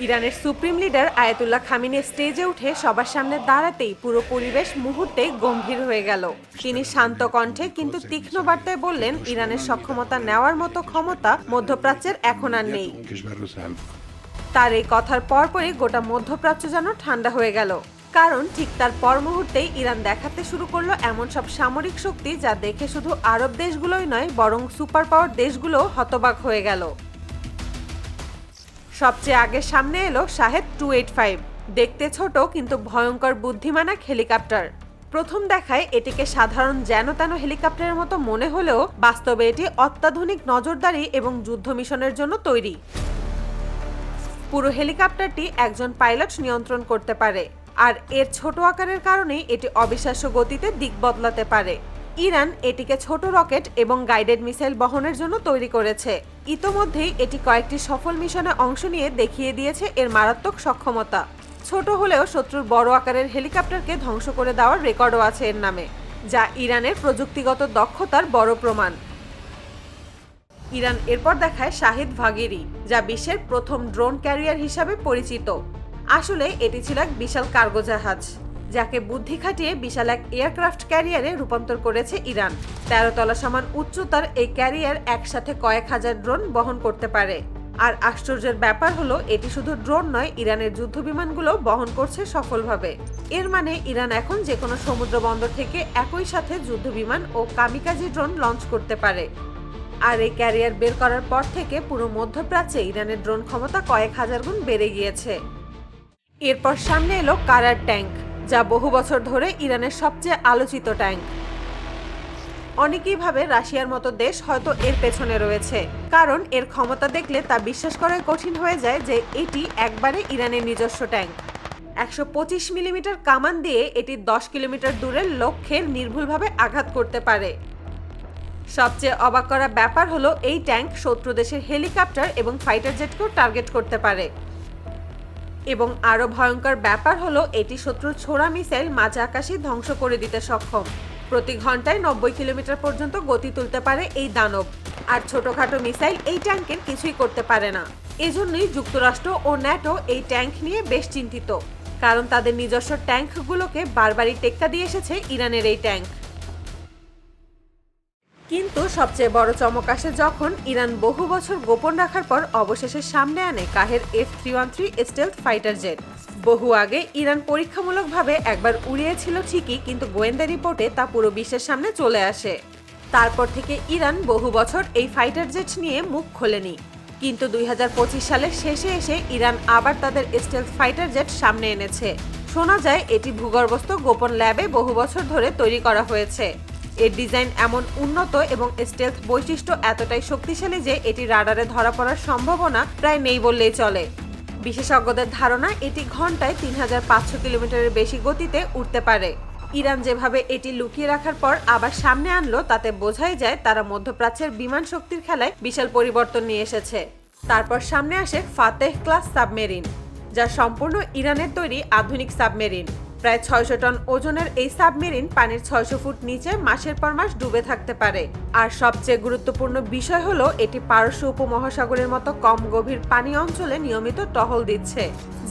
ইরানের supreme leader Ayatollah Khamenei স্টেজে উঠে সবার সামনে দাঁড়াতেই পুরো পরিবেশ মুহূর্তেই গম্ভীর হয়ে গেল। তিনি শান্ত কণ্ঠে কিন্তু তীক্ষ্ণ বার্তায় বললেন, ইরানের সক্ষমতা নেওয়ার মতো ক্ষমতা মধ্যপ্রাচ্যের এখন আর নেই। তার এই কথার পরপরই গোটা মধ্যপ্রাচ্য যেন ঠান্ডা হয়ে গেল, কারণ ঠিক তার পর মুহূর্তেই ইরান দেখাতে শুরু করলো এমন সব সামরিক শক্তি যা দেখে শুধু আরব দেশগুলোই নয়, বরং সুপার পাওয়ার দেশগুলো হতবাক হয়ে গেল। সবচেয়ে আগে সামনে এলো শাহেদ 285, দেখতে ছোট কিন্তু ভয়ঙ্কর বুদ্ধিমান এক হেলিকপ্টার। প্রথম দেখায় এটিকে সাধারণ যেন তেন হেলিকপ্টারের মতো মনে হলেও বাস্তবে এটি অত্যাধুনিক নজরদারি এবং যুদ্ধ মিশনের জন্য তৈরি। পুরো হেলিকপ্টারটি একজন পাইলট নিয়ন্ত্রণ করতে পারে, আর এর ছোট আকারের কারণেই এটি অবিশ্বাস্য গতিতে দিক বদলাতে পারে। ইরান এটিকে ছোট রকেট এবং গাইডেড মিসাইল বহনের জন্য তৈরি করেছে। ইতোমধ্যেই এটি কয়েকটি সফল মিশনে অংশ নিয়ে দেখিয়ে দিয়েছে এর মারাত্মক সক্ষমতা। ছোট হলেও শত্রুর বড় আকারের হেলিকপ্টারকে ধ্বংস করে দেওয়ার রেকর্ডও আছে এর নামে, যা ইরানের প্রযুক্তিগত দক্ষতার বড় প্রমাণ। ইরান এরপর দেখায় শাহিদ ভাগিরি, যা বিশ্বের প্রথম ড্রোন ক্যারিয়ার হিসাবে পরিচিত। আসলে এটি ছিল এক বিশাল কার্গো জাহাজ, যাকে বুদ্ধি খাটিয়ে বিশাল এক এয়ারক্রাফট ক্যারিয়ারে রূপান্তর করেছে ইরান। 13 তলা সমান উচ্চতার এই ক্যারিয়ার একসাথে কয়েক হাজার ড্রোন বহন করতে পারে। আর আশ্চর্যের ব্যাপার হলো, এটি শুধু ড্রোন নয়, ইরানের যুদ্ধ বিমানগুলো বহন করছে সফলভাবে। এর মানে ইরান এখন যে কোনো সমুদ্র বন্দর থেকে একই সাথে যুদ্ধ বিমান ও কামিকাজি ড্রোন লঞ্চ করতে পারে। আর এই ক্যারিয়ার বের করার পর থেকে পুরো মধ্যপ্রাচ্যে ইরানের ড্রোন ক্ষমতা কয়েক হাজার গুণ বেড়ে গিয়েছে। এরপর সামনে এলো কারার ট্যাঙ্ক, যা বহু বছর ধরে ইরানের সবচেয়ে আলোচিত ট্যাঙ্ক। অনেকেই ভাবে রাশিয়ার মতো দেশ হয়তো এর পেছনে রয়েছে, কারণ এর ক্ষমতা দেখলে তা বিশ্বাস করাই কঠিন হয়ে যায় যে এটি একবারে ইরানের নিজস্ব ট্যাঙ্ক। 125 মিলিমিটার কামান দিয়ে এটি 10 কিলোমিটার দূরের লক্ষ্যে নির্ভুলভাবে আঘাত করতে পারে। সবচেয়ে অবাক করা ব্যাপার হলো, এই ট্যাঙ্ক শত্রু দেশের হেলিকপ্টার এবং ফাইটার জেটকেও টার্গেট করতে পারে। এবং আরো ভয়ঙ্কর ব্যাপার হলো, এটি শত্রুর ছোড়া মিসাইল মাঝ আকাশে ধ্বংস করে দিতে সক্ষম। প্রতি ঘন্টায় 90 কিলোমিটার পর্যন্ত গতি তুলতে পারে এই দানব। আর ছোটখাটো মিসাইল এই ট্যাঙ্কের কিছুই করতে পারে না। এজন্যই যুক্তরাষ্ট্র ও ন্যাটো এই ট্যাঙ্ক নিয়ে বেশ চিন্তিত, কারণ তাদের নিজস্ব ট্যাঙ্কগুলোকে বারবারই টেক্কা দিয়ে এসেছে ইরানের এই ট্যাঙ্ক। কিন্তু সবচেয়ে বড় চমক আসে যখন ইরান বহু বছর গোপন রাখার পর অবশেষে সামনে আনে Kaher F313 stealth fighter jet. বহু আগে ইরান পরীক্ষামূলকভাবে একবার উড়িয়েছিল ঠিকই, কিন্তু গোয়েন্দা রিপোর্টে তা পুরো বিশ্বের সামনে চলে আসে। তারপর থেকে ইরান বহু বছর এই ফাইটার জেট নিয়ে মুখ খোলেনি। কিন্তু 2025 সালের শেষে এসে ইরান আবার তাদের স্টেলথ ফাইটার জেট সামনে এনেছে। শোনা যায় এটি ভূগর্ভস্থ গোপন ল্যাবে বহু বছর ধরে তৈরি করা হয়েছে। এর ডিজাইন এমন উন্নত এবং স্টেলথ বৈশিষ্ট্য এতটাই শক্তিশালী যে এটি রাডারে ধরা পড়ার সম্ভাবনা প্রায় নেই বললেই চলে। বিশেষজ্ঞদের ধারণা, এটি ঘন্টায় 3500 কিলোমিটারের বেশি গতিতে উঠতে পারে। ইরান যেভাবে এটি লুকিয়ে রাখার পর আবার সামনে আনলো, তাতে বোঝাই যায় তারা মধ্যপ্রাচ্যের বিমান শক্তির খেলায় বিশাল পরিবর্তন নিয়ে এসেছে। তারপর সামনে আসে ফাতেহ ক্লাস সাবমেরিন, যা সম্পূর্ণ ইরানের তৈরি আধুনিক সাবমেরিন। প্রায় 600 টন ওজনের এই সাবমেরিন পানির 600 ফুট নিচে মাসের পর মাস ডুবে থাকতে পারে। আর সবচেয়ে গুরুত্বপূর্ণ বিষয় হলো, এটি পারস্য উপমহাসাগরের মতো কম গভীর পানি অঞ্চলে নিয়মিত টহল দিচ্ছে,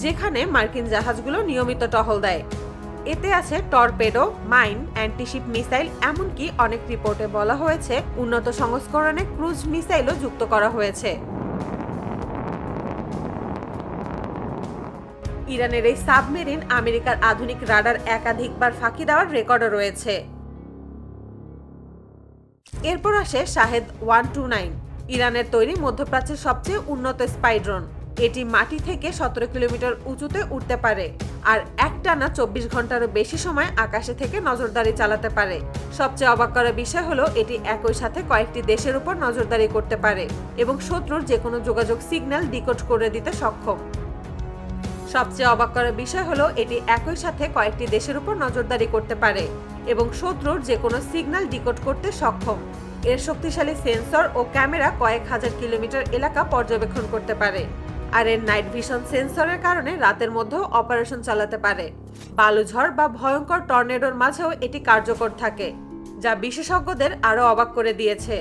যেখানে মার্কিন জাহাজগুলো নিয়মিত টহল দেয়। এতে আছে টর্পেডো, মাইন, অ্যান্টিশিপ মিসাইল, এমনকি অনেক রিপোর্টে বলা হয়েছে উন্নত সংস্করণে ক্রুজ মিসাইলও যুক্ত করা হয়েছে। ইরানের এই সাবমেরিন আমেরিকার আধুনিক রাডার একাধিকবার ফাঁকি দেওয়ার রেকর্ডও রয়েছে। এরপর আসে শাহেদ 129, ইরানের তৈরি মধ্যপ্রাচ্যের সবচেয়ে উন্নত স্পাই ড্রোন। এটি মাটি থেকে 17 কিলোমিটার উঁচুতে উঠতে পারে আর একটানা 24 ঘন্টারও বেশি সময় আকাশে থেকে নজরদারি চালাতে পারে। সবচেয়ে অবাক করার বিষয় হলো, এটি একই সাথে কয়েকটি দেশের উপর নজরদারি করতে পারে এবং শত্রুর যে কোনো যোগাযোগ সিগন্যাল ডিকোড করে দিতে সক্ষম। সবচেয়ে অবাক করার বিষয় হলো, এটি একই সাথে কয়েকটি দেশের উপর নজরদারি করতে পারে এবং শত্রুর যে কোনো সিগন্যাল ডিকোড করতে সক্ষম। এর শক্তিশালী সেন্সর ও ক্যামেরা কয়েক হাজার কিলোমিটার এলাকা পর্যবেক্ষণ করতে পারে। আর এর নাইট ভিশন সেন্সরের কারণে রাতের মধ্যেও অপারেশন চালাতে পারে। বালুঝড় বা ভয়ঙ্কর টর্নেডোর মাঝেও এটি কার্যকর থাকে, যা বিশেষজ্ঞদের আরও অবাক করে দিয়েছে।